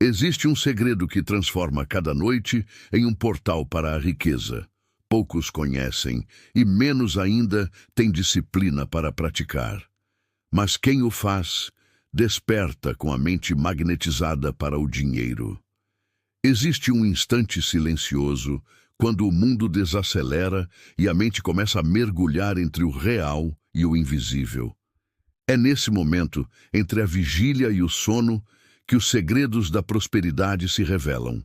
Existe um segredo que transforma cada noite em um portal para a riqueza. Poucos conhecem e menos ainda têm disciplina para praticar. Mas quem o faz, desperta com a mente magnetizada para o dinheiro. Existe um instante silencioso quando o mundo desacelera e a mente começa a mergulhar entre o real e o invisível. É nesse momento, entre a vigília e o sono, que os segredos da prosperidade se revelam.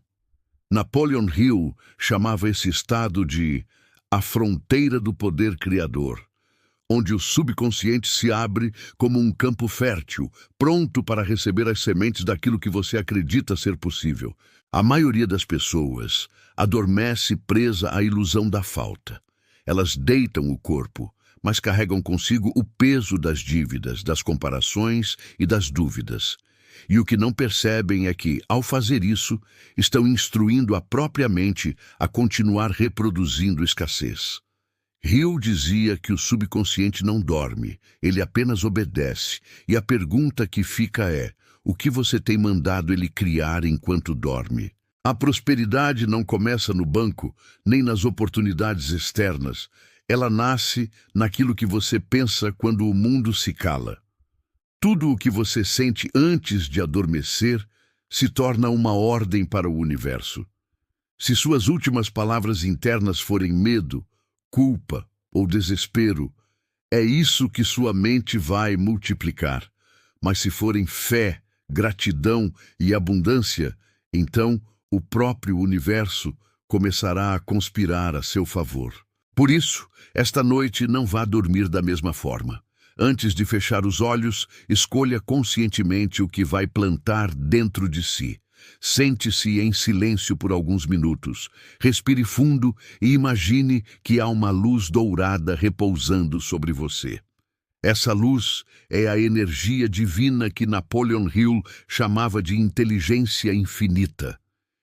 Napoleon Hill chamava esse estado de a fronteira do poder criador, onde o subconsciente se abre como um campo fértil, pronto para receber as sementes daquilo que você acredita ser possível. A maioria das pessoas adormece presa à ilusão da falta. Elas deitam o corpo, mas carregam consigo o peso das dívidas, das comparações e das dúvidas. E o que não percebem é que, ao fazer isso, estão instruindo a própria mente a continuar reproduzindo escassez. Hill dizia que o subconsciente não dorme, ele apenas obedece, e a pergunta que fica é: o que você tem mandado ele criar enquanto dorme? A prosperidade não começa no banco, nem nas oportunidades externas. Ela nasce naquilo que você pensa quando o mundo se cala. Tudo o que você sente antes de adormecer se torna uma ordem para o universo. Se suas últimas palavras internas forem medo, culpa ou desespero, é isso que sua mente vai multiplicar. Mas se forem fé, gratidão e abundância, então o próprio universo começará a conspirar a seu favor. Por isso, esta noite não vá dormir da mesma forma. Antes de fechar os olhos, escolha conscientemente o que vai plantar dentro de si. Sente-se em silêncio por alguns minutos. Respire fundo e imagine que há uma luz dourada repousando sobre você. Essa luz é a energia divina que Napoleon Hill chamava de inteligência infinita.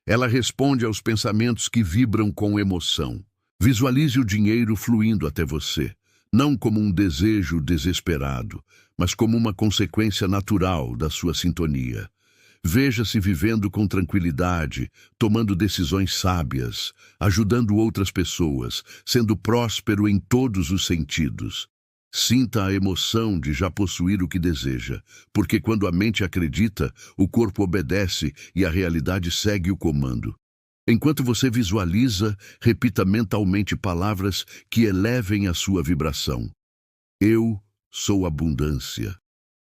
Ela responde aos pensamentos que vibram com emoção. Visualize o dinheiro fluindo até você. Não como um desejo desesperado, mas como uma consequência natural da sua sintonia. Veja-se vivendo com tranquilidade, tomando decisões sábias, ajudando outras pessoas, sendo próspero em todos os sentidos. Sinta a emoção de já possuir o que deseja, porque quando a mente acredita, o corpo obedece e a realidade segue o comando. Enquanto você visualiza, repita mentalmente palavras que elevem a sua vibração. Eu sou abundância.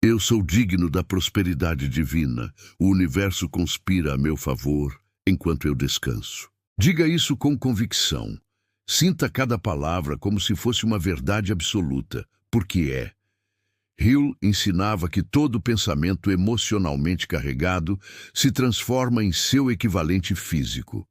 Eu sou digno da prosperidade divina. O universo conspira a meu favor enquanto eu descanso. Diga isso com convicção. Sinta cada palavra como se fosse uma verdade absoluta, porque é. Hill ensinava que todo pensamento emocionalmente carregado se transforma em seu equivalente físico.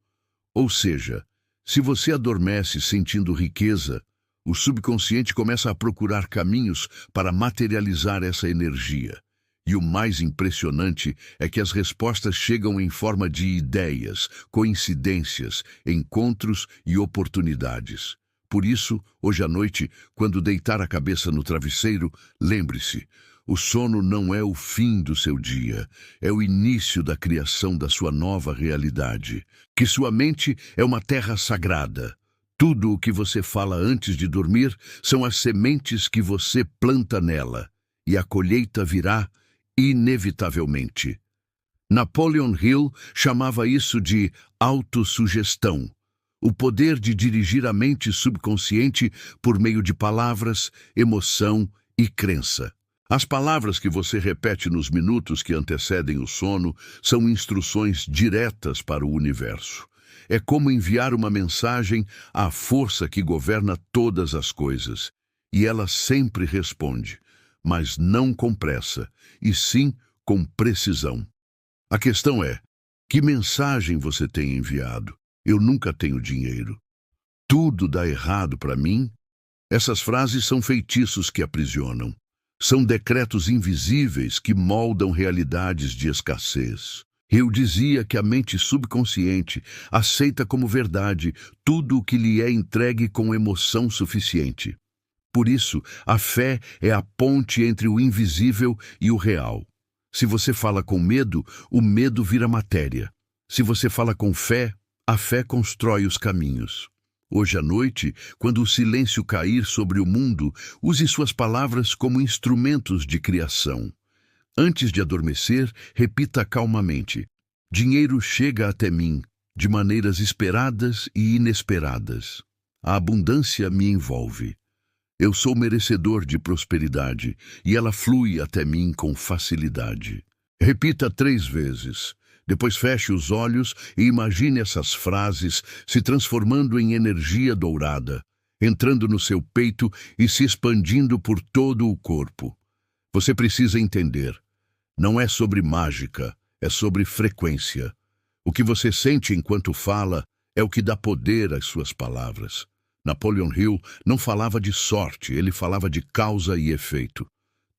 Ou seja, se você adormece sentindo riqueza, o subconsciente começa a procurar caminhos para materializar essa energia. E o mais impressionante é que as respostas chegam em forma de ideias, coincidências, encontros e oportunidades. Por isso, hoje à noite, quando deitar a cabeça no travesseiro, lembre-se, o sono não é o fim do seu dia, é o início da criação da sua nova realidade. Que sua mente é uma terra sagrada. Tudo o que você fala antes de dormir são as sementes que você planta nela, e a colheita virá inevitavelmente. Napoleon Hill chamava isso de autossugestão. O poder de dirigir a mente subconsciente por meio de palavras, emoção e crença. As palavras que você repete nos minutos que antecedem o sono são instruções diretas para o universo. É como enviar uma mensagem à força que governa todas as coisas. E ela sempre responde, mas não com pressa, e sim com precisão. A questão é, que mensagem você tem enviado? Eu nunca tenho dinheiro. Tudo dá errado para mim? Essas frases são feitiços que aprisionam. São decretos invisíveis que moldam realidades de escassez. Eu dizia que a mente subconsciente aceita como verdade tudo o que lhe é entregue com emoção suficiente. Por isso, a fé é a ponte entre o invisível e o real. Se você fala com medo, o medo vira matéria. Se você fala com fé, a fé constrói os caminhos. Hoje à noite, quando o silêncio cair sobre o mundo, use suas palavras como instrumentos de criação. Antes de adormecer, repita calmamente: dinheiro chega até mim, de maneiras esperadas e inesperadas. A abundância me envolve. Eu sou merecedor de prosperidade e ela flui até mim com facilidade. Repita 3 vezes. Depois feche os olhos e imagine essas frases se transformando em energia dourada, entrando no seu peito e se expandindo por todo o corpo. Você precisa entender. Não é sobre mágica, é sobre frequência. O que você sente enquanto fala é o que dá poder às suas palavras. Napoleon Hill não falava de sorte, ele falava de causa e efeito.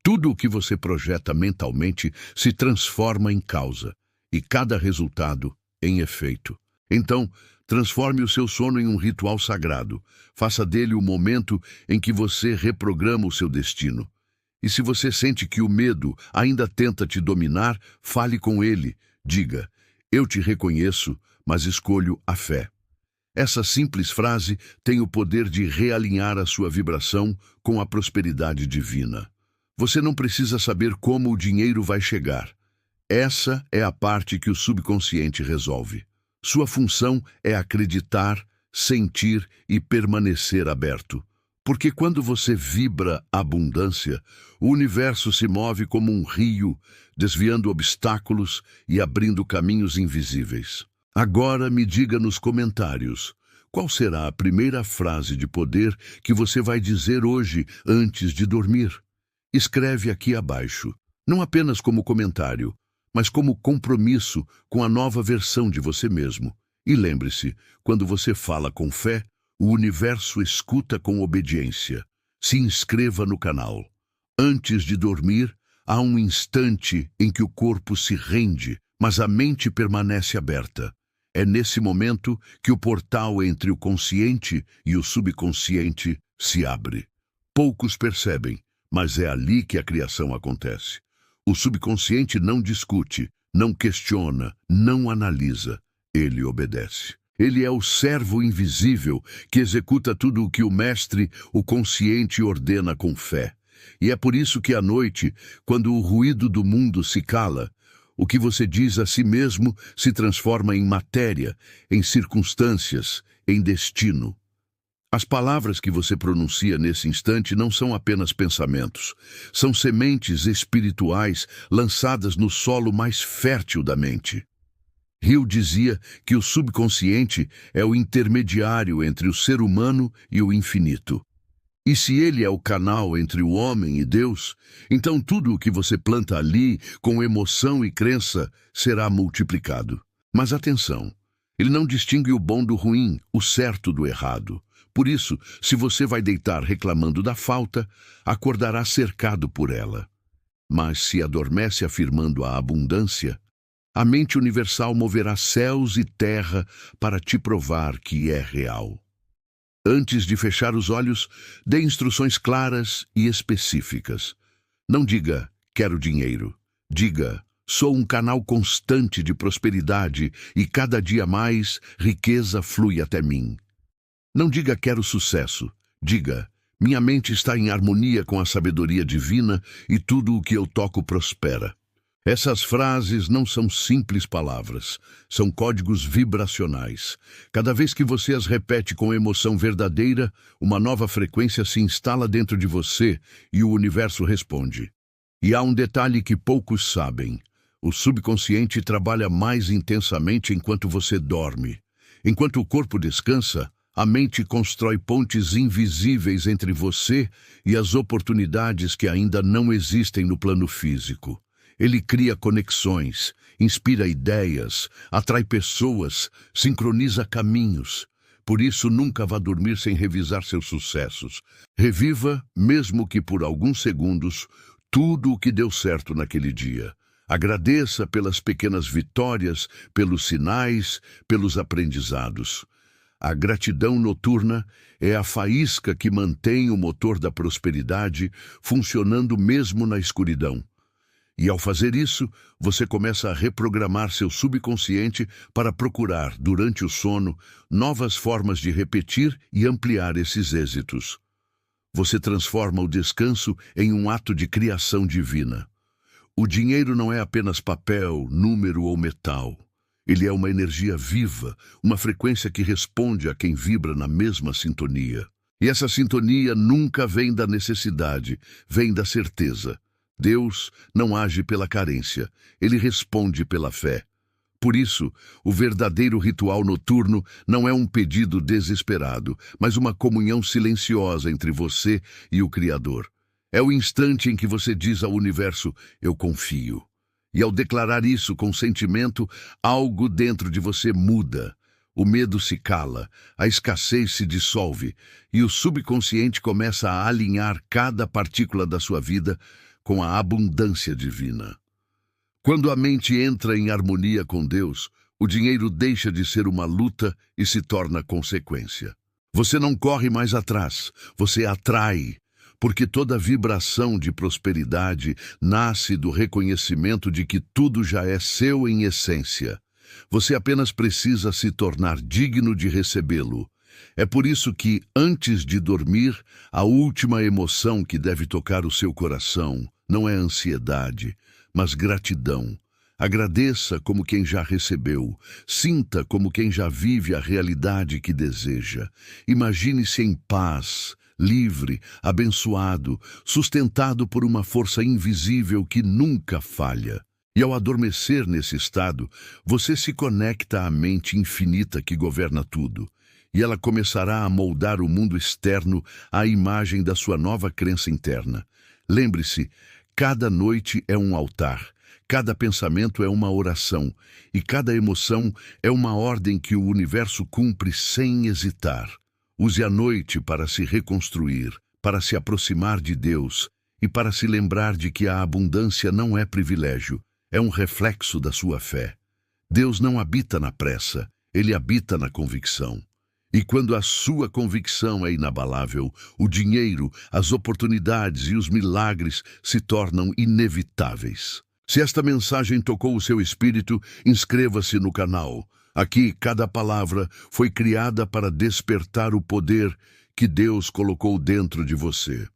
Tudo o que você projeta mentalmente se transforma em causa, e cada resultado em efeito. Então, transforme o seu sono em um ritual sagrado. Faça dele o momento em que você reprograma o seu destino. E se você sente que o medo ainda tenta te dominar, fale com ele. Diga: eu te reconheço, mas escolho a fé. Essa simples frase tem o poder de realinhar a sua vibração com a prosperidade divina. Você não precisa saber como o dinheiro vai chegar. Essa é a parte que o subconsciente resolve. Sua função é acreditar, sentir e permanecer aberto. Porque quando você vibra abundância, o universo se move como um rio, desviando obstáculos e abrindo caminhos invisíveis. Agora me diga nos comentários, qual será a primeira frase de poder que você vai dizer hoje antes de dormir? Escreve aqui abaixo, não apenas como comentário, mas como compromisso com a nova versão de você mesmo. E lembre-se, quando você fala com fé, o universo escuta com obediência. Se inscreva no canal. Antes de dormir, há um instante em que o corpo se rende, mas a mente permanece aberta. É nesse momento que o portal entre o consciente e o subconsciente se abre. Poucos percebem, mas é ali que a criação acontece. O subconsciente não discute, não questiona, não analisa. Ele obedece. Ele é o servo invisível que executa tudo o que o mestre, o consciente, ordena com fé. E é por isso que à noite, quando o ruído do mundo se cala, o que você diz a si mesmo se transforma em matéria, em circunstâncias, em destino. As palavras que você pronuncia nesse instante não são apenas pensamentos. São sementes espirituais lançadas no solo mais fértil da mente. Hill dizia que o subconsciente é o intermediário entre o ser humano e o infinito. E se ele é o canal entre o homem e Deus, então tudo o que você planta ali, com emoção e crença, será multiplicado. Mas atenção, ele não distingue o bom do ruim, o certo do errado. Por isso, se você vai deitar reclamando da falta, acordará cercado por ela. Mas se adormece afirmando a abundância, a mente universal moverá céus e terra para te provar que é real. Antes de fechar os olhos, dê instruções claras e específicas. Não diga, quero dinheiro. Diga, sou um canal constante de prosperidade e cada dia mais riqueza flui até mim. Não diga, quero sucesso. Diga, minha mente está em harmonia com a sabedoria divina e tudo o que eu toco prospera. Essas frases não são simples palavras, são códigos vibracionais. Cada vez que você as repete com emoção verdadeira, uma nova frequência se instala dentro de você e o universo responde. E há um detalhe que poucos sabem. O subconsciente trabalha mais intensamente enquanto você dorme. Enquanto o corpo descansa, a mente constrói pontes invisíveis entre você e as oportunidades que ainda não existem no plano físico. Ele cria conexões, inspira ideias, atrai pessoas, sincroniza caminhos. Por isso, nunca vá dormir sem revisar seus sucessos. Reviva, mesmo que por alguns segundos, tudo o que deu certo naquele dia. Agradeça pelas pequenas vitórias, pelos sinais, pelos aprendizados. A gratidão noturna é a faísca que mantém o motor da prosperidade funcionando mesmo na escuridão. E ao fazer isso, você começa a reprogramar seu subconsciente para procurar, durante o sono, novas formas de repetir e ampliar esses êxitos. Você transforma o descanso em um ato de criação divina. O dinheiro não é apenas papel, número ou metal. Ele é uma energia viva, uma frequência que responde a quem vibra na mesma sintonia. E essa sintonia nunca vem da necessidade, vem da certeza. Deus não age pela carência, ele responde pela fé. Por isso, o verdadeiro ritual noturno não é um pedido desesperado, mas uma comunhão silenciosa entre você e o Criador. É o instante em que você diz ao universo, eu confio. E ao declarar isso com sentimento, algo dentro de você muda. O medo se cala, a escassez se dissolve e o subconsciente começa a alinhar cada partícula da sua vida com a abundância divina. Quando a mente entra em harmonia com Deus, o dinheiro deixa de ser uma luta e se torna consequência. Você não corre mais atrás, você atrai, porque toda vibração de prosperidade nasce do reconhecimento de que tudo já é seu em essência. Você apenas precisa se tornar digno de recebê-lo. É por isso que, antes de dormir, a última emoção que deve tocar o seu coração não é ansiedade, mas gratidão. Agradeça como quem já recebeu. Sinta como quem já vive a realidade que deseja. Imagine-se em paz, livre, abençoado, sustentado por uma força invisível que nunca falha. E ao adormecer nesse estado, você se conecta à mente infinita que governa tudo. E ela começará a moldar o mundo externo à imagem da sua nova crença interna. Lembre-se, cada noite é um altar, cada pensamento é uma oração, e cada emoção é uma ordem que o universo cumpre sem hesitar. Use a noite para se reconstruir, para se aproximar de Deus e para se lembrar de que a abundância não é privilégio, é um reflexo da sua fé. Deus não habita na pressa, ele habita na convicção. E quando a sua convicção é inabalável, o dinheiro, as oportunidades e os milagres se tornam inevitáveis. Se esta mensagem tocou o seu espírito, inscreva-se no canal. Aqui, cada palavra foi criada para despertar o poder que Deus colocou dentro de você.